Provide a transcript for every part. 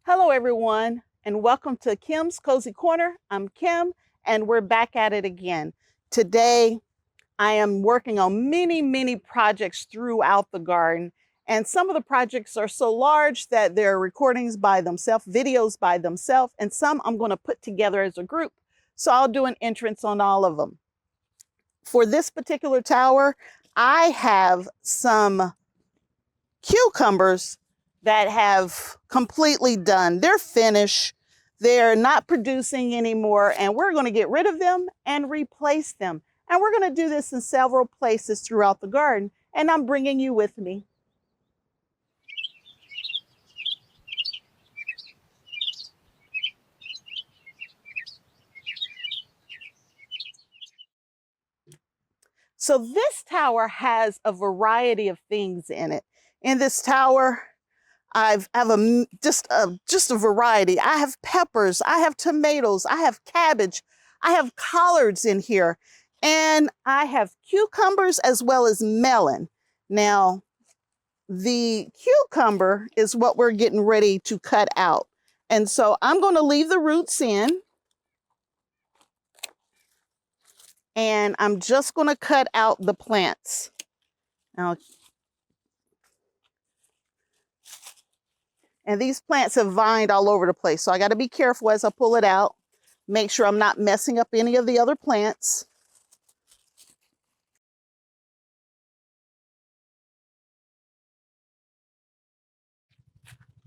Hello, everyone, and welcome to Kim's Cozy Corner. I'm Kim, and we're back at it again. Today, I am working on many projects throughout the garden, and some of the projects are so large that they're recordings by themselves, videos by themselves, and some I'm going to put together as a group. So I'll do an entrance on all of them. For this particular tower, I have some cucumbers that have completely done. They're finished. They're not producing anymore, and we're going to get rid of them and replace them. And we're going to do this in several places throughout the garden, and I'm bringing you with me. So this tower has a variety of things in it. In this tower, I have just a variety. I have peppers, I have tomatoes, I have cabbage, I have collards in here, and I have cucumbers as well as melon. Now, the cucumber is what we're getting ready to cut out. And so I'm going to leave the roots in, and I'm just going to cut out the plants. Now, and these plants have vined all over the place, so I got to be careful as I pull it out. Make sure I'm not messing up any of the other plants.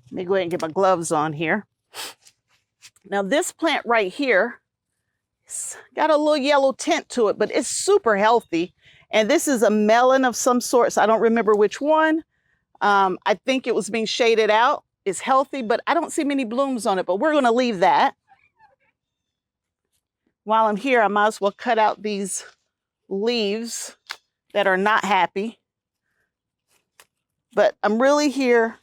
Let me go ahead and get my gloves on here. Now this plant right here, it's got a little yellow tint to it, but it's super healthy. And this is a melon of some sorts. I don't remember which one. I think it was being shaded out. It's healthy, but I don't see many blooms on it, but we're gonna leave that. While I'm here, I might as well cut out these leaves that are not happy. But I'm really here,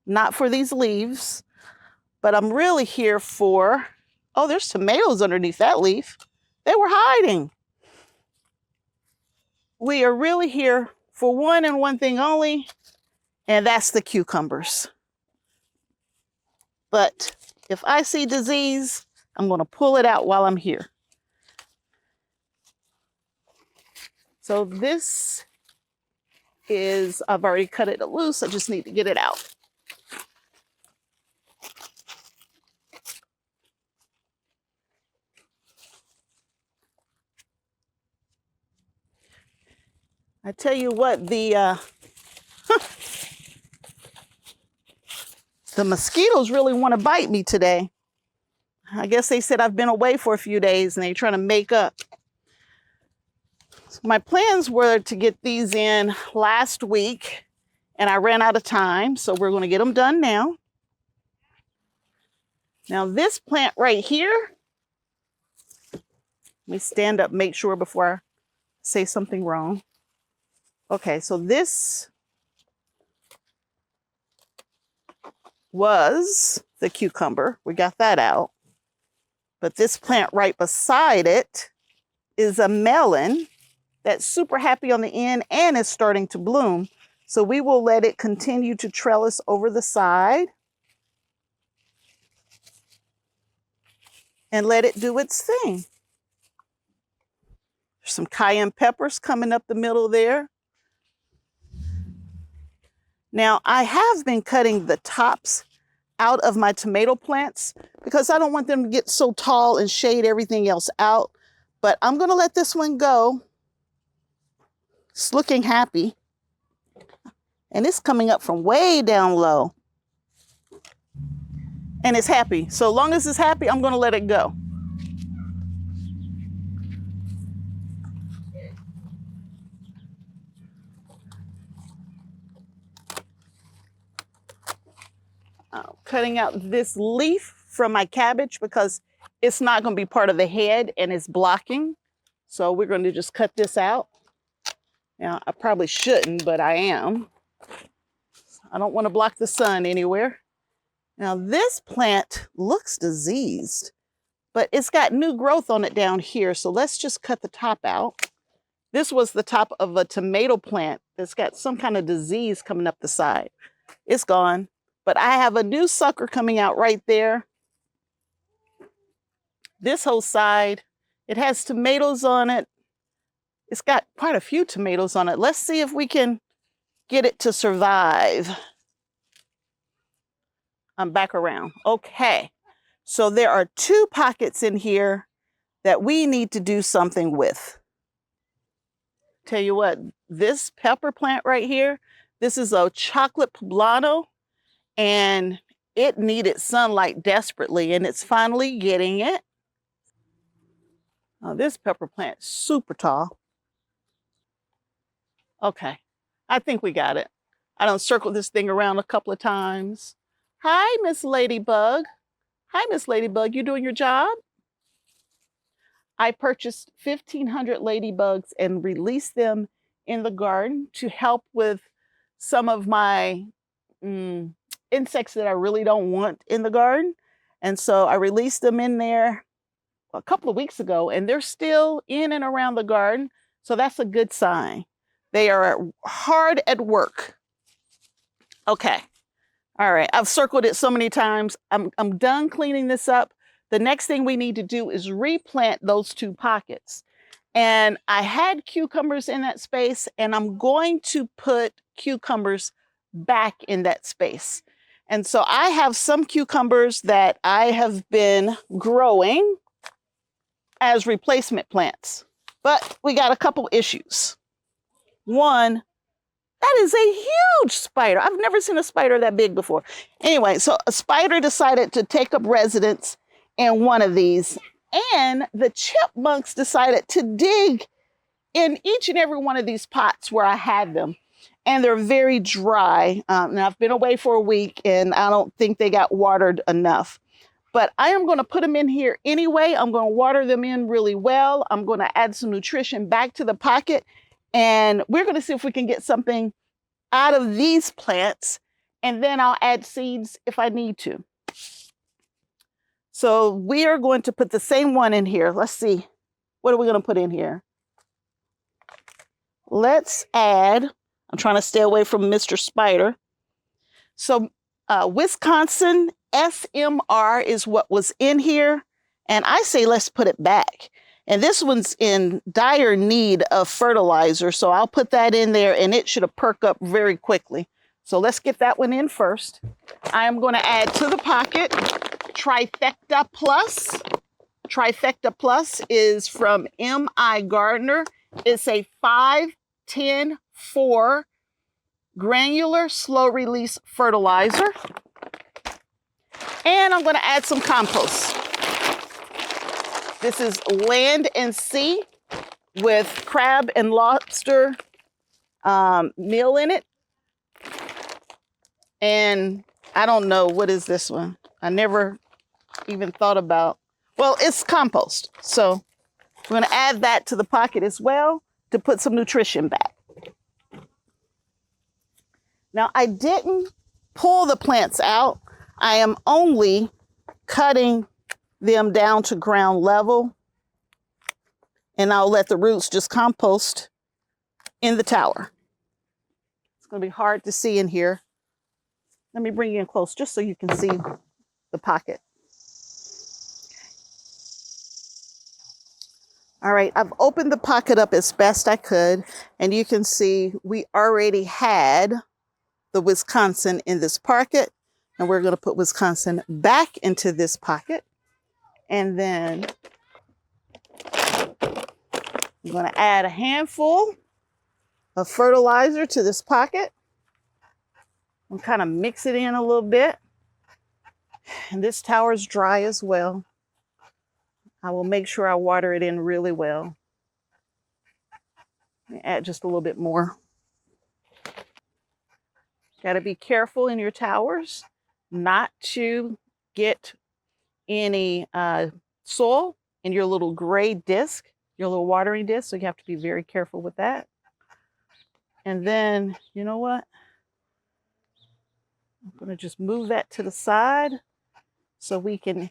not for these leaves, but I'm really here for, oh, there's tomatoes underneath that leaf. They were hiding. We are really here for one and one thing only, and that's the cucumbers. But if I see disease, I'm going to pull it out while I'm here. So this is, I've already cut it loose. I just need to get it out. I tell you what, the mosquitoes really want to bite me today. I guess they said I've been away for a few days and they're trying to make up. So my plans were to get these in last week and I ran out of time, so we're going to get them done now. Now this plant right here, let me stand up, make sure before I say something wrong. Okay, so this was the cucumber. We got that out. But this plant right beside it is a melon that's super happy on the end and is starting to bloom. So we will let it continue to trellis over the side and let it do its thing. There's some cayenne peppers coming up the middle there. Now, I have been cutting the tops out of my tomato plants because I don't want them to get so tall and shade everything else out. But I'm going to let this one go. It's looking happy. And it's coming up from way down low. And it's happy. So long as it's happy, I'm going to let it go. Cutting out this leaf from my cabbage because it's not going to be part of the head and it's blocking. So we're going to just cut this out. Now, I probably shouldn't, but I am. I don't want to block the sun anywhere. Now, this plant looks diseased, but it's got new growth on it down here. So let's just cut the top out. This was the top of a tomato plant that's got some kind of disease coming up the side. It's gone. But I have a new sucker coming out right there. This whole side, it has tomatoes on it. It's got quite a few tomatoes on it. Let's see if we can get it to survive. I'm back around. Okay. So there are 2 pockets in here that we need to do something with. Tell you what, this pepper plant right here, this is a chocolate poblano, and it needed sunlight desperately, and it's finally getting it. Oh, this pepper plant is super tall. Okay, I think we got it. I done circled this thing around a couple of times. Hi, Miss Ladybug. Hi, Miss Ladybug, you doing your job? I purchased 1,500 ladybugs and released them in the garden to help with some of my insects that I really don't want in the garden. And so I released them in there a couple of weeks ago, and they're still in and around the garden. So that's a good sign. They are hard at work. Okay. All right. I've circled it so many times. I'm done cleaning this up. The next thing we need to do is replant those 2 pockets. And I had cucumbers in that space, and I'm going to put cucumbers back in that space. And so I have some cucumbers that I have been growing as replacement plants. But we got a couple issues. One, that is a huge spider. I've never seen a spider that big before. Anyway, so a spider decided to take up residence in one of these, and the chipmunks decided to dig in each and every one of these pots where I had them. And they're very dry. And I've been away for a week, and I don't think they got watered enough. But I am going to put them in here anyway. I'm going to water them in really well. I'm going to add some nutrition back to the pocket. And we're going to see if we can get something out of these plants. And then I'll add seeds if I need to. So we are going to put the same one in here. Let's see. What are we going to put in here? Let's add, I'm trying to stay away from Mr. Spider. So Wisconsin SMR is what was in here. And I say let's put it back. And this one's in dire need of fertilizer. So I'll put that in there, and it should have perked up very quickly. So let's get that one in first. I am going to add to the pocket Trifecta Plus. Trifecta Plus is from M.I. Gardner. It's a 5-10-4 granular slow release fertilizer. And I'm going to add some compost. This is Land and Sea with crab and lobster meal in it. And I don't know, what is this one? I never even thought about. Well, it's compost. So we're going to add that to the pocket as well to put some nutrition back. Now, I didn't pull the plants out. I am only cutting them down to ground level, and I'll let the roots just compost in the tower. It's going to be hard to see in here. Let me bring you in close just so you can see the pocket. All right, I've opened the pocket up as best I could, and you can see we already had the Wisconsin in this pocket, and we're going to put Wisconsin back into this pocket. And then I'm going to add a handful of fertilizer to this pocket and kind of mix it in a little bit. And this tower is dry as well. I will make sure I water it in really well. Add just a little bit more. Got to be careful in your towers not to get any soil in your little gray disc, your little watering disc. So you have to be very careful with that. And then, you know what? I'm going to just move that to the side so we can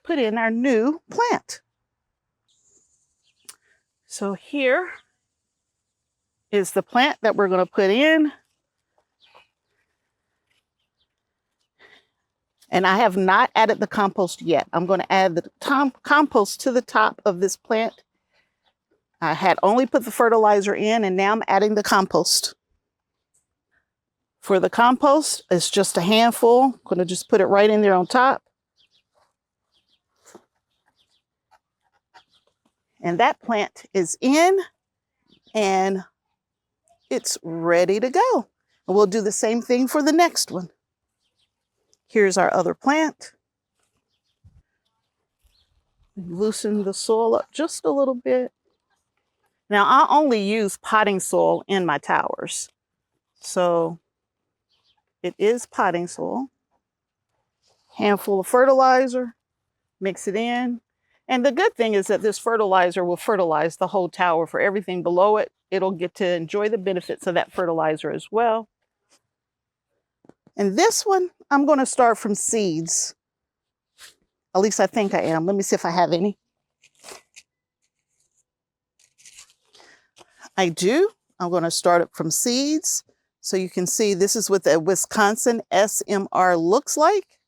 put in our new plant. So here is the plant that we're going to put in. And I have not added the compost yet. I'm going to add the compost to the top of this plant. I had only put the fertilizer in, and now I'm adding the compost. For the compost, it's just a handful. I'm going to just put it right in there on top. And that plant is in, and it's ready to go. And we'll do the same thing for the next one. Here's our other plant. Loosen the soil up just a little bit. Now, I only use potting soil in my towers. So it is potting soil. Handful of fertilizer, mix it in. And the good thing is that this fertilizer will fertilize the whole tower. For everything below it, it'll get to enjoy the benefits of that fertilizer as well. And this one, I'm going to start from seeds. At least I think I am. Let me see if I have any. I do. I'm going to start it from seeds. So you can see this is what the Wisconsin SMR looks like.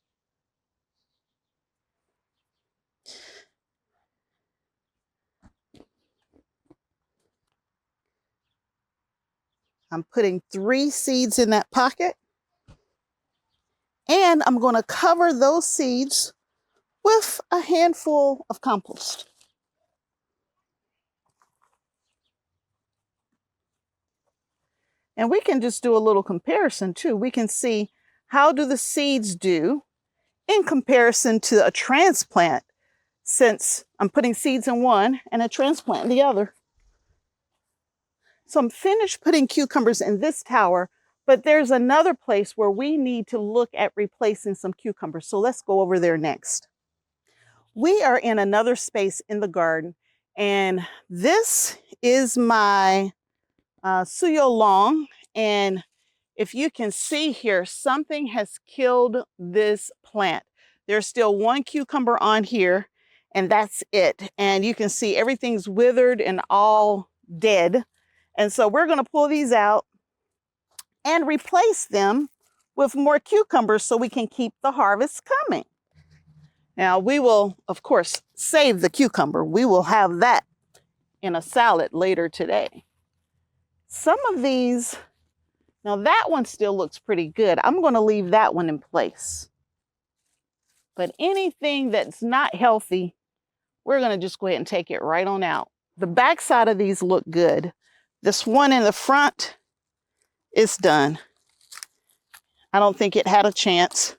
I'm putting 3 seeds in that pocket. And I'm going to cover those seeds with a handful of compost. And we can just do a little comparison too. We can see how do the seeds do in comparison to a transplant, since I'm putting seeds in one and a transplant in the other. So I'm finished putting cucumbers in this tower, but there's another place where we need to look at replacing some cucumbers. So let's go over there next. We are in another space in the garden, and this is my Suyo Long. And if you can see here, something has killed this plant. There's still one cucumber on here, and that's it. And you can see everything's withered and all dead. And so we're going to pull these out and replace them with more cucumbers so we can keep the harvest coming. Now we will, of course, save the cucumber. We will have that in a salad later today. Some of these, now that one still looks pretty good. I'm going to leave that one in place. But anything that's not healthy, we're going to just go ahead and take it right on out. The back side of these look good. This one in the front is done. I don't think it had a chance.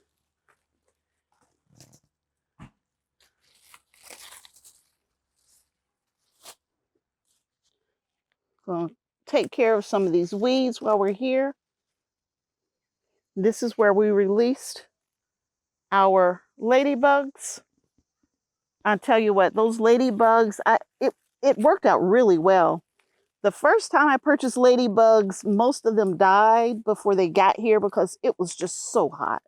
Going to take care of some of these weeds while we're here. This is where we released our ladybugs. I'll tell you what, those ladybugs, it worked out really well. The first time I purchased ladybugs, most of them died before they got here because it was just so hot.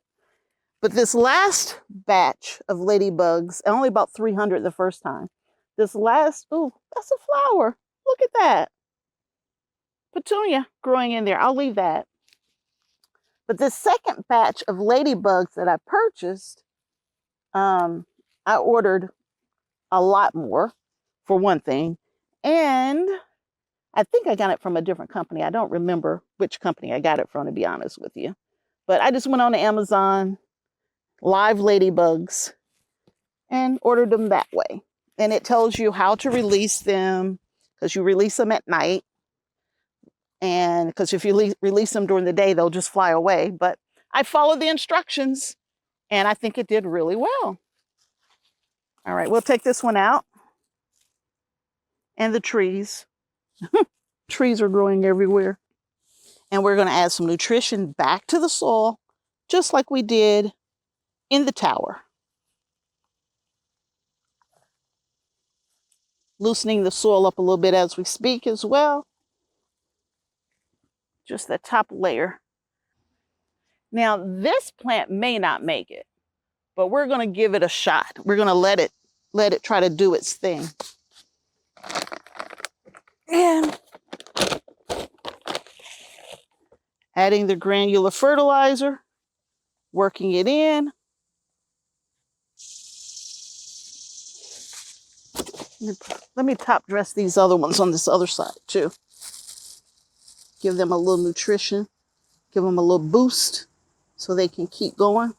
But this last batch of ladybugs, only about 300 the first time. This last, oh, that's a flower. Look at that. Petunia growing in there. I'll leave that. But this second batch of ladybugs that I purchased, I ordered a lot more, for one thing. And I think I got it from a different company. I don't remember which company I got it from, to be honest with you. But I just went on to Amazon, live ladybugs, and ordered them that way. And it tells you how to release them, because you release them at night. And because if you release them during the day, they'll just fly away. But I followed the instructions, and I think it did really well. All right, we'll take this one out. And the trees. Trees are growing everywhere. And we're going to add some nutrition back to the soil, just like we did in the tower. Loosening the soil up a little bit as we speak as well. Just the top layer. Now, this plant may not make it, but we're going to give it a shot. We're going to let it try to do its thing. And adding the granular fertilizer, working it in. Let me top dress these other ones on this other side too. Give them a little nutrition, give them a little boost so they can keep going.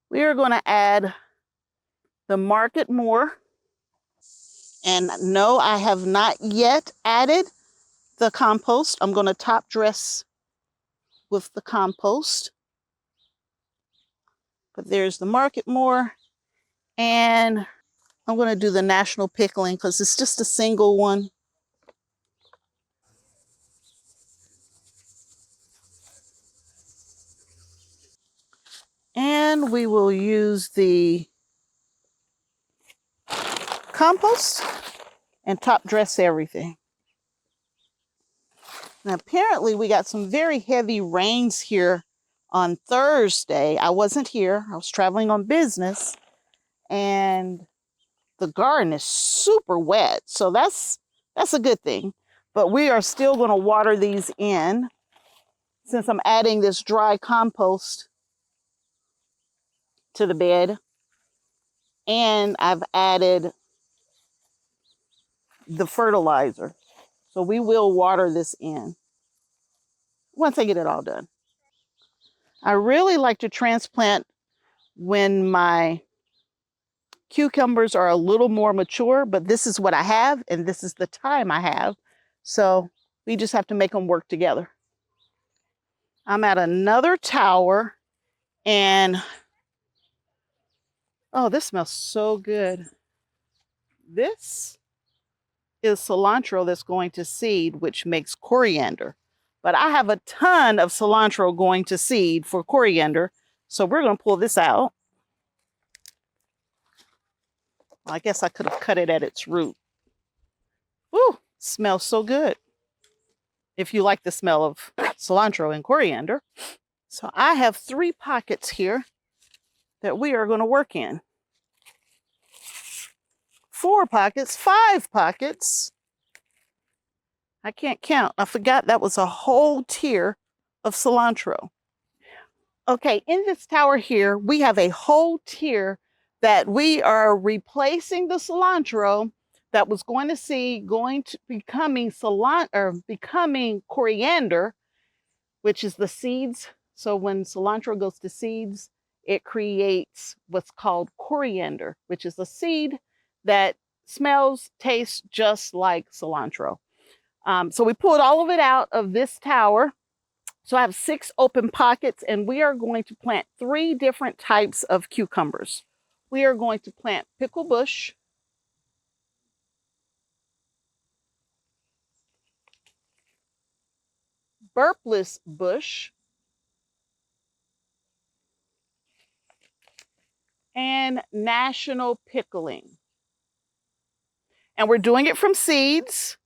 We are going to add the Market More. And no, I have not yet added the compost. I'm going to top dress with the compost. But there's the Market More. And I'm going to do the National Pickling because it's just a single one. And we will use the compost and top dress everything. Now, apparently we got some very heavy rains here on Thursday. I wasn't here. I was traveling on business, and the garden is super wet. So that's a good thing. But we are still going to water these in since I'm adding this dry compost to the bed. And I've added the fertilizer. So we will water this in once I get it all done. I really like to transplant when my cucumbers are a little more mature, but this is what I have and this is the time I have. So we just have to make them work together. I'm at another tower and oh, this smells so good. This is cilantro that's going to seed, which makes coriander. But I have a ton of cilantro going to seed for coriander. So we're going to pull this out. I guess I could have cut it at its root. Ooh, smells so good. If you like the smell of cilantro and coriander. So I have 3 pockets here that we are going to work in. 4 pockets, 5 pockets. I can't count. I forgot that was a whole tier of cilantro. Okay, in this tower here, we have a whole tier that we are replacing the cilantro that was going to see going to becoming coriander, which is the seeds. So when cilantro goes to seeds, it creates what's called coriander, which is a seed that smells, tastes just like cilantro. So we pulled all of it out of this tower. So I have 6 open pockets, and we are going to plant 3 different types of cucumbers. We are going to plant pickle bush, burpless bush, and national pickling. And we're doing it from seeds.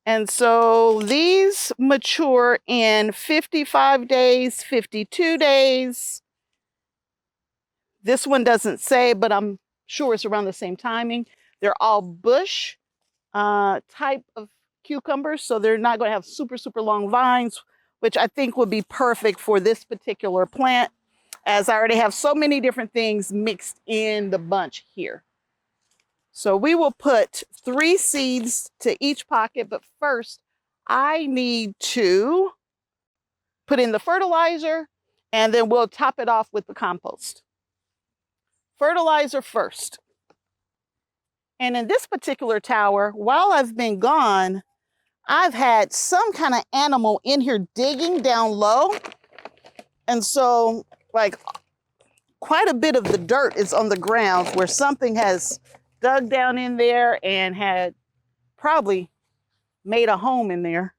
And so these mature in 55 days, 52 days. This one doesn't say, but I'm sure it's around the same timing. They're all bush type of cucumbers, so they're not going to have super, super long vines, which I think would be perfect for this particular plant, as I already have so many different things mixed in the bunch here. So we will put 3 seeds to each pocket, but first I need to put in the fertilizer, and then we'll top it off with the compost. Fertilizer first. And in this particular tower, while I've been gone, I've had some kind of animal in here digging down low. And so, like, quite a bit of the dirt is on the ground where something has dug down in there and had probably made a home in there.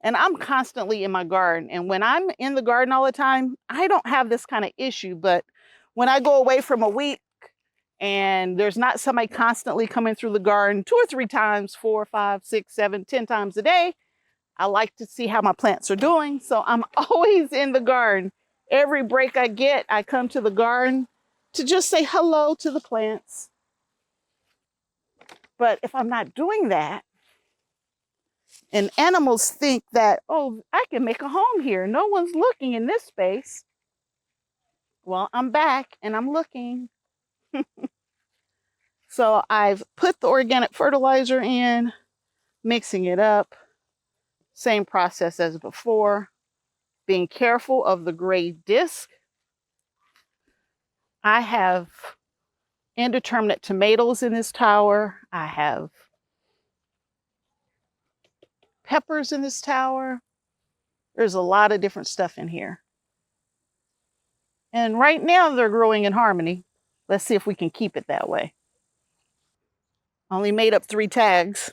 And I'm constantly in my garden. And when I'm in the garden all the time, I don't have this kind of issue. But when I go away from a week and there's not somebody constantly coming through the garden 2 or 3 times, 4, 5, 6, 7, 10 times a day, I like to see how my plants are doing. So I'm always in the garden. Every break I get, I come to the garden to just say hello to the plants. But if I'm not doing that, and animals think that, oh, I can make a home here. No one's looking in this space. Well, I'm back and I'm looking. So I've put the organic fertilizer in, mixing it up. Same process as before. Being careful of the gray disc. I have indeterminate tomatoes in this tower. I have peppers in this tower. There's a lot of different stuff in here. And right now they're growing in harmony. Let's see if we can keep it that way. Only made up 3 tags.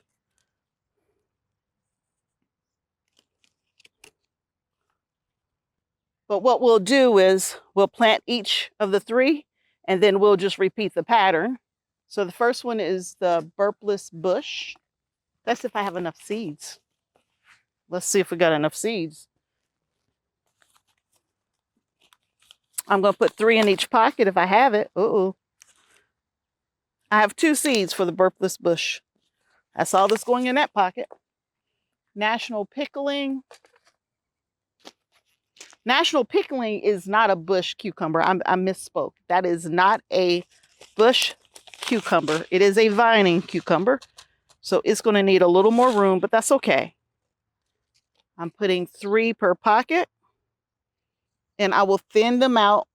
But what we'll do is we'll plant each of the 3 and then we'll just repeat the pattern. So the first one is the burpless bush. That's if I have enough seeds. Let's see if we got enough seeds. I'm going to put 3 in each pocket if I have it. Uh-oh. I have 2 seeds for the burpless bush. That's all that's going in that pocket. National pickling. National pickling is not a bush cucumber. I misspoke. That is not a bush cucumber. It is a vining cucumber. So it's going to need a little more room, but that's okay. I'm putting 3 per pocket. And I will thin them out.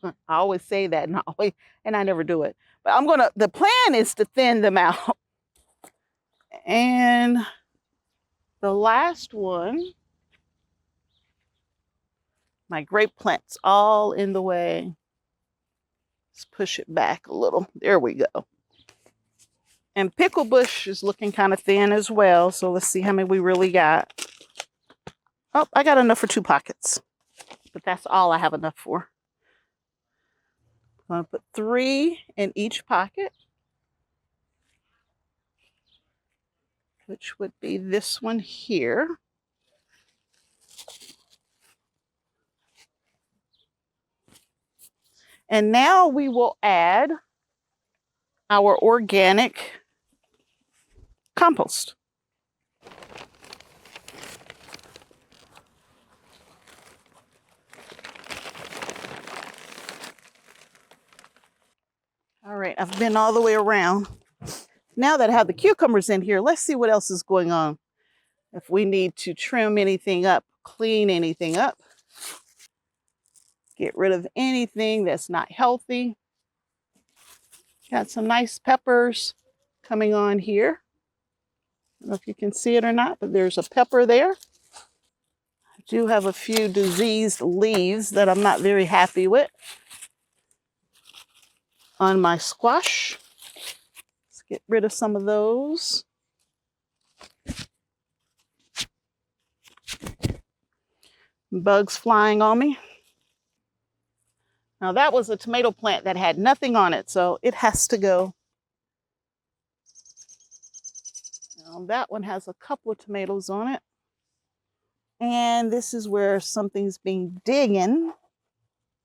I always say that and I never do it. But the plan is to thin them out. And the last one, my grape plant's all in the way. Let's push it back a little. There we go. And pickle bush is looking kind of thin as well. So let's see how many we really got. Oh, I got enough for 2 pockets. But that's all I have enough for. I'm going to put 3 in each pocket, which would be this one here. And now we will add our organic compost. All right, I've been all the way around. Now that I have the cucumbers in here, let's see what else is going on. If we need to trim anything up, clean anything up, get rid of anything that's not healthy. Got some nice peppers coming on here. I don't know if you can see it or not, but there's a pepper there. I do have a few diseased leaves that I'm not very happy with on my squash. Let's get rid of some of those. Bugs flying on me. Now that was a tomato plant that had nothing on it, so it has to go. Now that one has a couple of tomatoes on it. And this is where something's being digging.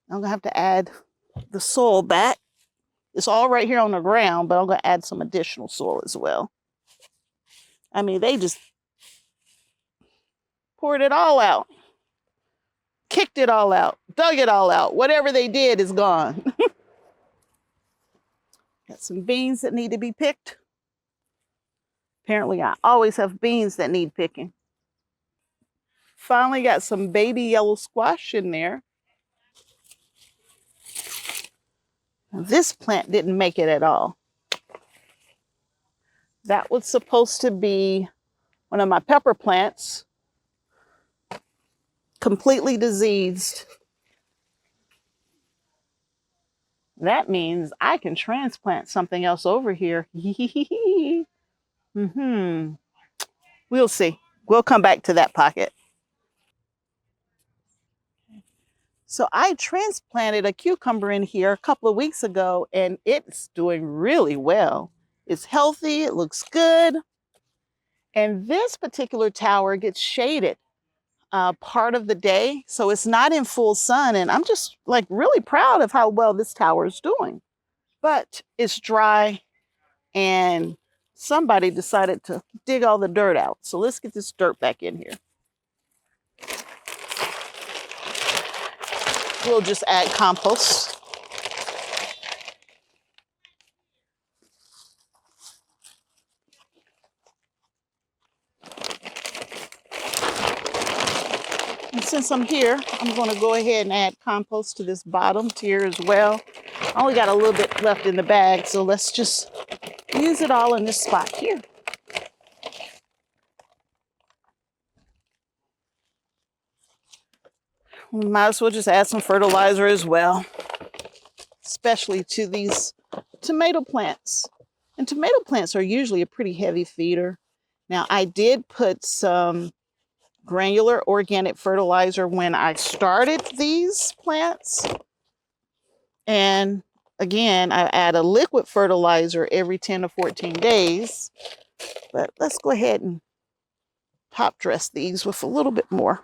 I'm gonna have to add the soil back. It's all right here on the ground, but I'm gonna add some additional soil as well. I mean, they just poured it all out, kicked it all out, dug it all out. Whatever they did is gone. Got some beans that need to be picked. Apparently, I always have beans that need picking. Finally got some baby yellow squash in there. Now, this plant didn't make it at all. That was supposed to be one of my pepper plants, completely diseased. That means I can transplant something else over here. We'll see. We'll come back to that pocket. So I transplanted a cucumber in here a couple of weeks ago, and it's doing really well. It's healthy, it looks good. And this particular tower gets shaded part of the day, so it's not in full sun. And I'm just like really proud of how well this tower is doing. But it's dry, and somebody decided to dig all the dirt out. So let's get this dirt back in here. we'll just add compost. And since I'm here, I'm going to go ahead and add compost to this bottom tier as well. I only got a little bit left in the bag, so let's just use it all in this spot here. We might as well just add some fertilizer as well, especially to these tomato plants. And tomato plants are usually a pretty heavy feeder. Now, I did put some granular organic fertilizer when I started these plants. And again, I add a liquid fertilizer every 10 to 14 days. But let's go ahead and top dress these with a little bit more.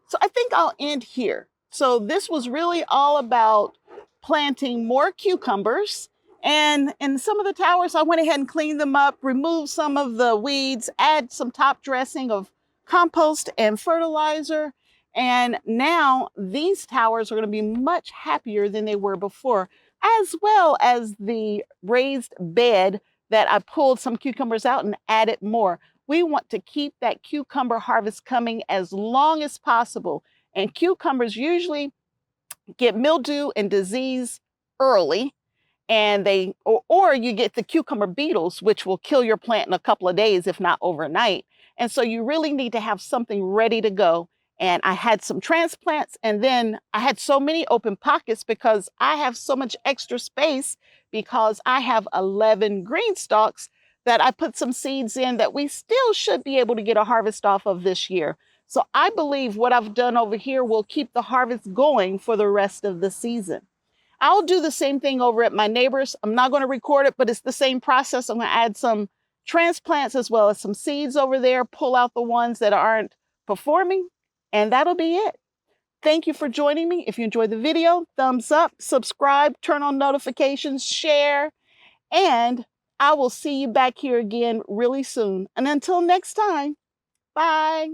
So I think I'll end here. So this was really all about planting more cucumbers. And in some of the towers, I went ahead and cleaned them up, removed some of the weeds, add some top dressing of compost and fertilizer. And now these towers are going to be much happier than they were before, as well as the raised bed that I pulled some cucumbers out and added more. We want to keep that cucumber harvest coming as long as possible. And cucumbers usually get mildew and disease early, and or you get the cucumber beetles, which will kill your plant in a couple of days, if not overnight. And so you really need to have something ready to go. And I had some transplants, and then I had so many open pockets because I have so much extra space because I have 11 green stalks that I put some seeds in that we still should be able to get a harvest off of this year. So I believe what I've done over here will keep the harvest going for the rest of the season. I'll do the same thing over at my neighbors. I'm not going to record it, but it's the same process. I'm going to add some transplants as well as some seeds over there, pull out the ones that aren't performing, and that'll be it. Thank you for joining me. If you enjoyed the video, thumbs up, subscribe, turn on notifications, share, and I will see you back here again really soon. And until next time, bye.